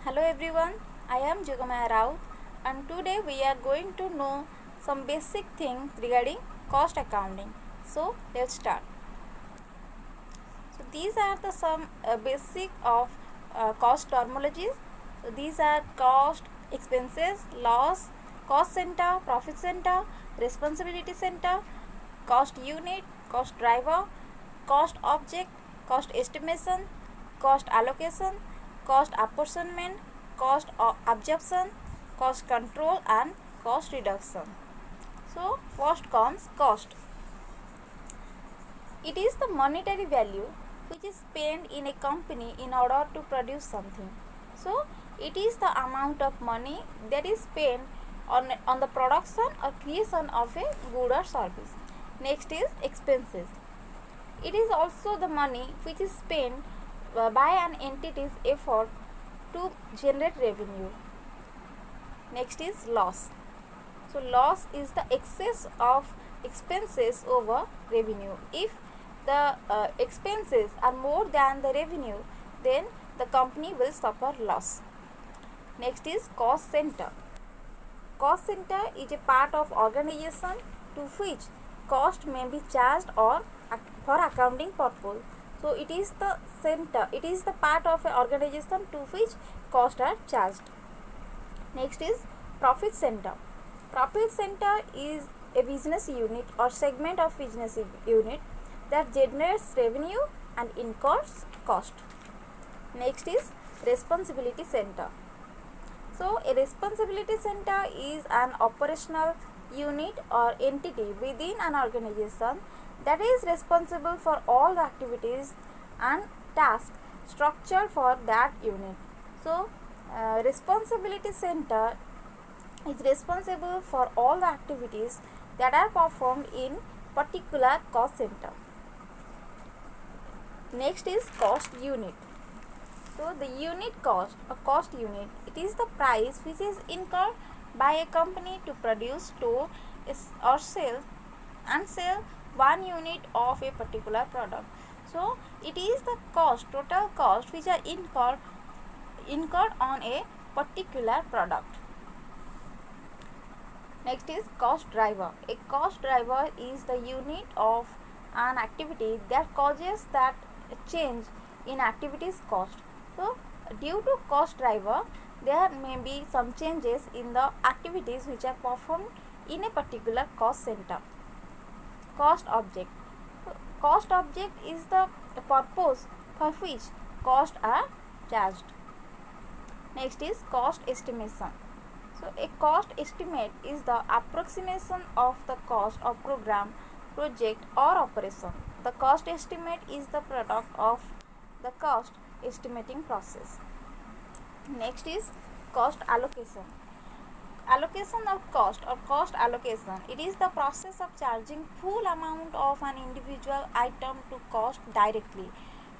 Hello everyone, I am Jugomaya Rao and today we are going to know some basic things regarding cost accounting. So let's start. So these are the some basic of cost terminologies. So these are cost, expenses, loss, cost center, profit center, responsibility center, cost unit, cost driver, cost object, cost estimation, cost allocation, cost apportionment, cost absorption, cost control and cost reduction. So first comes cost. It is the monetary value which is spent in a company in order to produce something. So it is the amount of money that is spent on the production or creation of a good or service. Next is expenses. It is also the money which is spent by an entity's effort to generate revenue. Next is loss. So loss is the excess of expenses over revenue. If the expenses are more than the revenue, then the company will suffer loss. Next is cost center. Cost center is a part of organization to which cost may be charged or for accounting purpose. So it is the center, it is the part of an organization to which costs are charged. Next is profit center. Profit center is a business unit or segment of business unit that generates revenue and incurs cost. Next is responsibility center. So a responsibility center is an operational unit or entity within an organization that is responsible for all the activities and tasks structured for that unit. So responsibility center is responsible for all the activities that are performed in particular cost center. Next is cost unit. So the unit cost or cost unit, it is the price which is incurred by a company to produce, store or sell one unit of a particular product. So it is the cost, total cost which are incurred on a particular product. Next is cost driver. A cost driver is the unit of an activity that causes that change in activity's cost. So due to cost driver, there may be some changes in the activities which are performed in a particular cost center. Cost object. Cost object is the purpose for which costs are charged. Next is cost estimation. So a cost estimate is the approximation of the cost of program, project or operation. The cost estimate is the product of the cost estimating process. Next is cost allocation. Allocation of cost or cost allocation, it is the process of charging full amount of an individual item to cost directly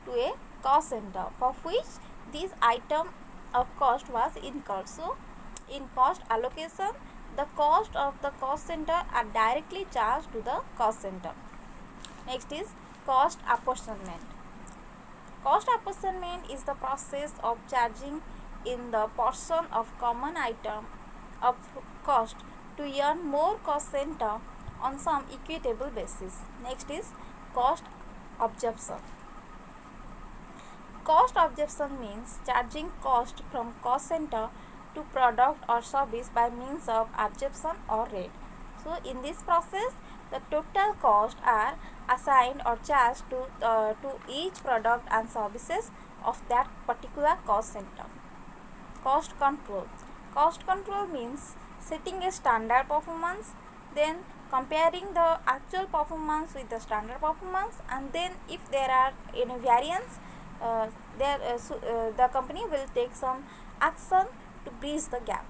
to a cost center for which this item of cost was incurred. So in cost allocation, the cost of the cost center are directly charged to the cost center. Next is cost apportionment. Cost apportionment is the process of charging in the portion of common item of cost to earn more cost center on some equitable basis. Next is cost absorption. Cost absorption means charging cost from cost center to product or service by means of absorption or rate. So in this process, the total costs are assigned or charged to each product and services of that particular cost center. Cost control. Cost control means setting a standard performance, then comparing the actual performance with the standard performance, and then if there are any variance, the company will take some action to bridge the gap.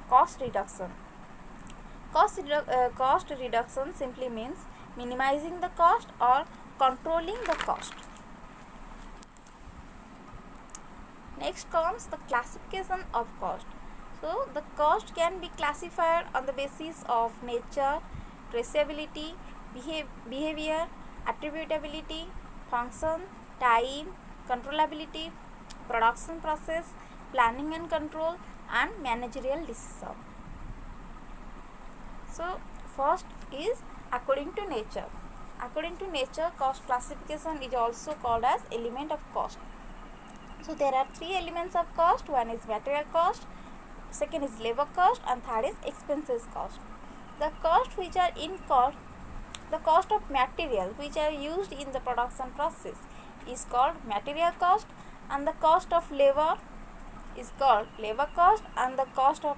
Cost reduction. Cost reduction simply means minimizing the cost or controlling the cost. Next comes the classification of cost. So the cost can be classified on the basis of nature, traceability, behavior, attributability, function, time, controllability, production process, planning and control, and managerial decision. So first is according to nature. According to nature, cost classification is also called as element of cost. So there are three elements of cost. One is material cost, second is labor cost, and third is expenses cost. The cost which are incurred, the cost of material which are used in the production process is called material cost, and the cost of labor is called labor cost, and the cost of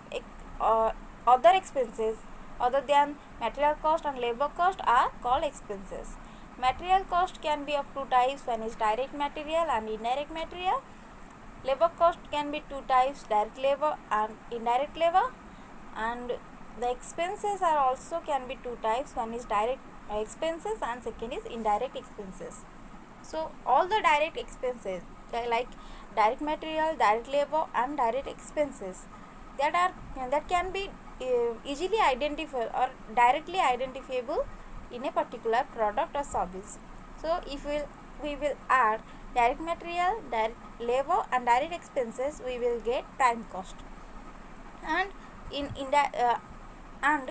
other expenses other than material cost and labor cost are called expenses. Material cost can be of two types. One is direct material and indirect material. Labor cost can be two types, direct labor and indirect labor. And the expenses are also can be two types. One is direct expenses and second is indirect expenses. So all the direct expenses like direct material, direct labor and direct expenses that can be easily identified or directly identifiable in a particular product or service. So if we will add direct material, direct labor and direct expenses, we will get prime cost. And and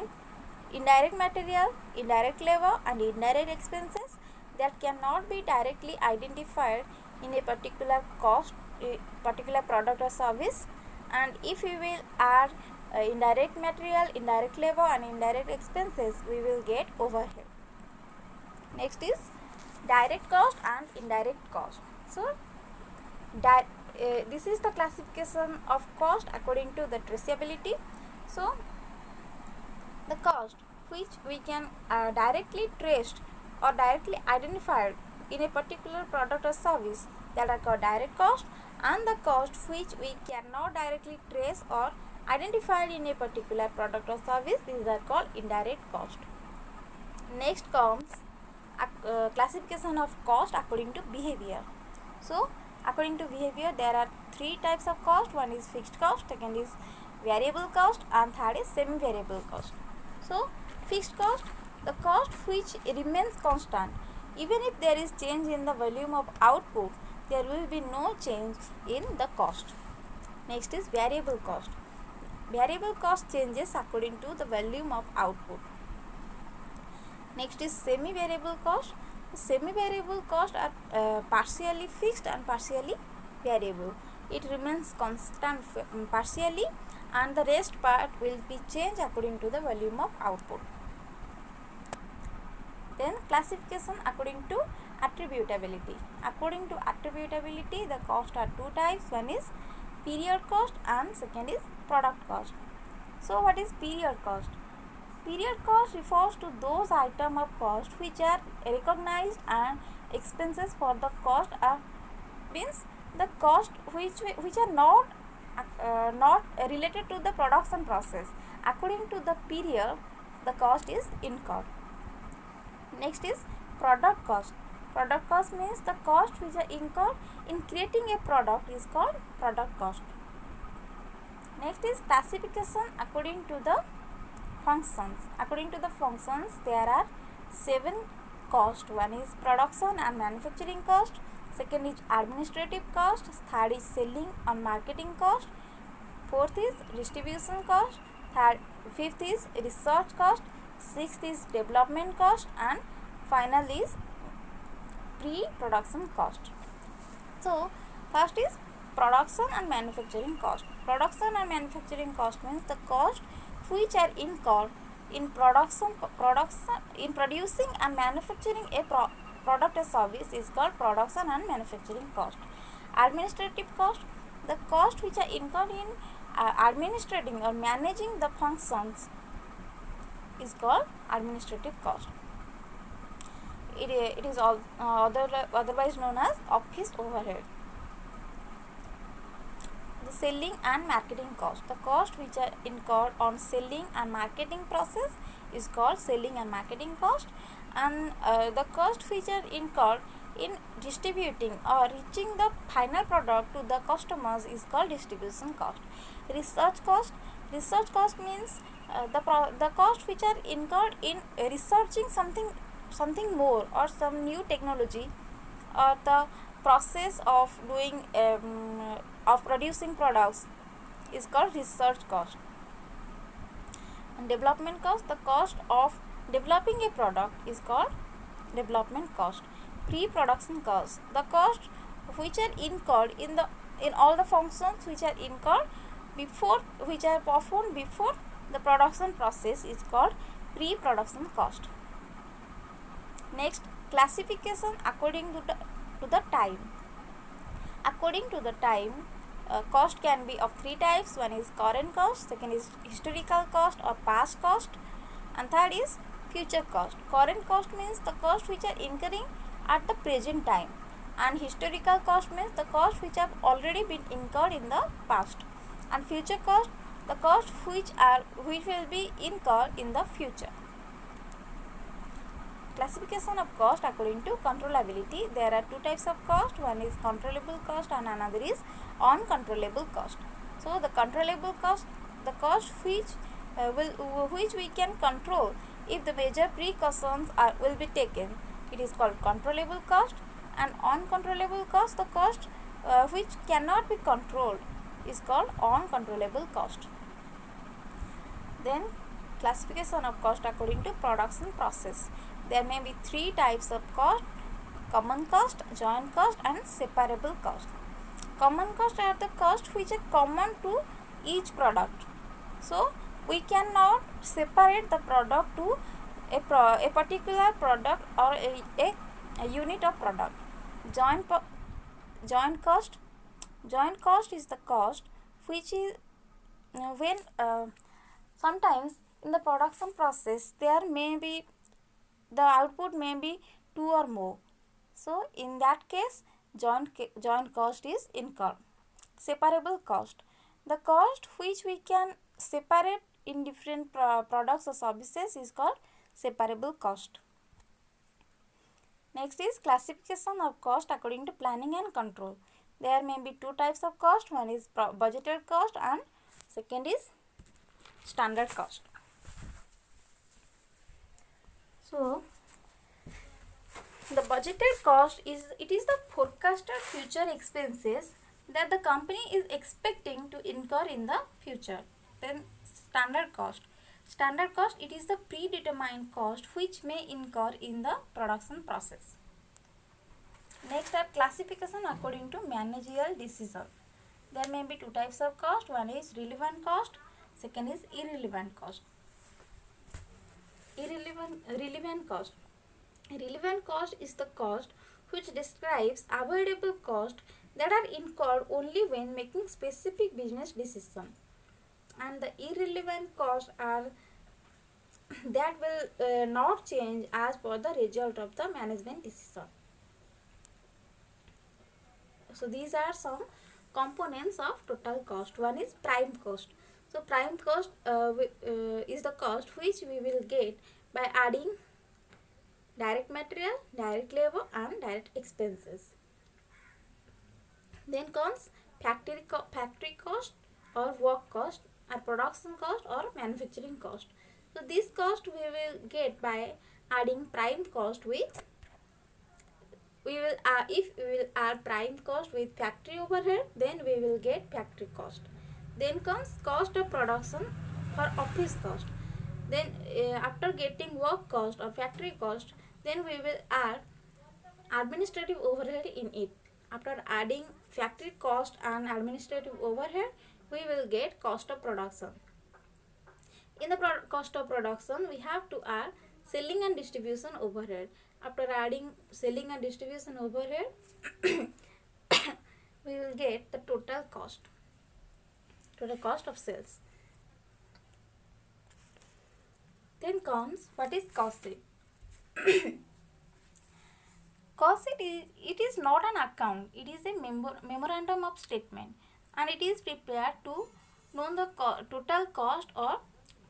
indirect material, indirect labor and indirect expenses that cannot be directly identified in a particular cost, a particular product or service. And if we will add indirect material, indirect labor and indirect expenses, we will get overhead. Next is direct cost and indirect cost. So this is the classification of cost according to the traceability. So the cost which we can directly traced or directly identified in a particular product or service, that are called direct cost, and the cost which we cannot directly trace or identified in a particular product or service, these are called indirect cost. Next comes classification of cost according to behavior. So according to behavior, there are three types of cost. One is fixed cost, second is variable cost and third is semi variable cost. So fixed cost, the cost which remains constant even if there is change in the volume of output, there will be no change in the cost. Next is variable cost. Variable cost changes according to the volume of output. Next is semi variable cost. Semi variable cost are partially fixed and partially variable. It remains constant partially and the rest part will be changed according to the volume of output. Then classification according to attributability. According to attributability, the cost are two types. One is period cost and second is product cost. So what is period cost? Period cost refers to those items of cost which are recognized and expenses for the cost are means the cost which are not related to the production process. According to the period, the cost is incurred. Next is product cost. Product cost means the cost which are incurred in creating a product is called product cost. Next is classification according to the functions. According to the functions, there are 7 costs. One is production and manufacturing cost, second is administrative cost, third is selling and marketing cost, fourth is distribution cost, fifth is research cost, sixth is development cost, and final is pre-production cost. So first is production and manufacturing cost. Production and manufacturing cost means the cost which are incurred in producing and manufacturing a product or service is called production and manufacturing cost. Administrative cost, the cost which are incurred in administrating or managing the functions is called administrative cost. It is otherwise known as office overhead. The selling and marketing cost, the cost which are incurred on selling and marketing process is called selling and marketing cost, and the cost which are incurred in distributing or reaching the final product to the customers is called distribution cost. Research cost means the cost which are incurred in researching something more or some new technology or the process of doing of producing products is called research cost. And development cost, the cost of developing a product is called development cost. Pre-production cost, the cost which are incurred in all the functions which are incurred before, which are performed before the production process is called pre-production cost. Next, classification according to the time. According to the time, cost can be of three types. One is current cost, second is historical cost or past cost, and third is future cost. Current cost means the cost which are incurring at the present time, and historical cost means the cost which have already been incurred in the past, and future cost, the cost which will be incurred in the future. Classification of cost according to controllability. There are two types of cost. One is controllable cost and another is uncontrollable cost. So the controllable cost, the cost which we can control if the major precautions will be taken, it is called controllable cost. And uncontrollable cost, the cost which cannot be controlled, is called uncontrollable cost. Then classification of cost according to production process. There may be three types of cost: common cost, joint cost and separable cost. Common cost are the cost which are common to each product. So we cannot separate the product to a particular product or a unit of product. Joint cost is the cost which is when sometimes in the production process there may be the output may be two or more. So in that case, joint cost is incurred. Separable cost, the cost which we can separate in different products or services is called separable cost. Next is classification of cost according to planning and control. There may be two types of cost. One is budgeted cost and second is standard cost. So the budgeted cost is the forecasted future expenses that the company is expecting to incur in the future. Then standard cost. Standard cost, it is the predetermined cost which may incur in the production process. Next are classification according to managerial decision. There may be two types of cost. One is relevant cost, second is irrelevant cost. Relevant cost. Relevant cost is the cost which describes avoidable costs that are incurred only when making specific business decisions. And the irrelevant costs are that will not change as per the result of the management decision. So these are some components of total cost. One is prime cost. So prime cost is the cost which we will get by adding direct material, direct labor and direct expenses. Then comes factory cost or work cost, or production cost or manufacturing cost. So this cost we will get by adding prime cost with if we will add prime cost with factory overhead, then we will get factory cost. Then comes cost of production for office cost. Then after getting work cost or factory cost, then we will add administrative overhead in it. After adding factory cost and administrative overhead, we will get cost of production. In the cost of production, we have to add selling and distribution overhead. After adding selling and distribution overhead, we will get the total cost of sales. Then comes what is cost sheet. Cost sheet is not an account, it is a memorandum of statement, and it is prepared to know the total cost or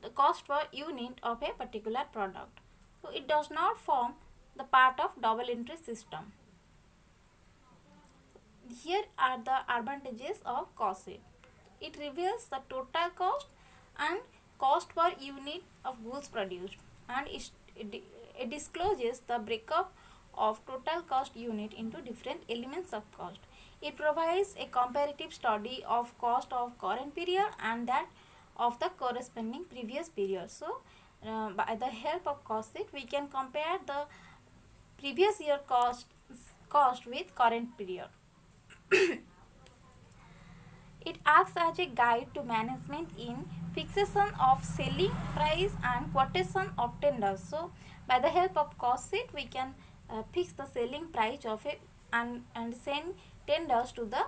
the cost per unit of a particular product. So it does not form the part of double entry system. Here are the advantages of cost sheet. It reveals the total cost and cost per unit of goods produced, and it discloses the breakup of total cost unit into different elements of cost. It provides a comparative study of cost of current period and that of the corresponding previous period. So by the help of cost sheet we can compare the previous year cost with current period. It acts as a guide to management in fixation of selling price and quotation of tenders. So by the help of cost sheet we can fix the selling price of it and send tenders to the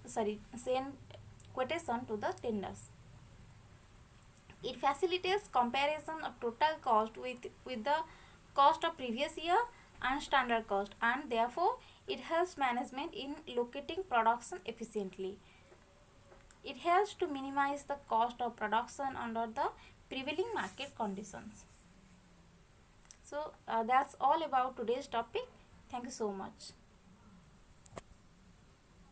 send quotation to the tenders. It facilitates comparison of total cost with the cost of previous year and standard cost, and therefore it helps management in locating production efficiently. It helps to minimize the cost of production under the prevailing market conditions. So that's all about today's topic. Thank you so much.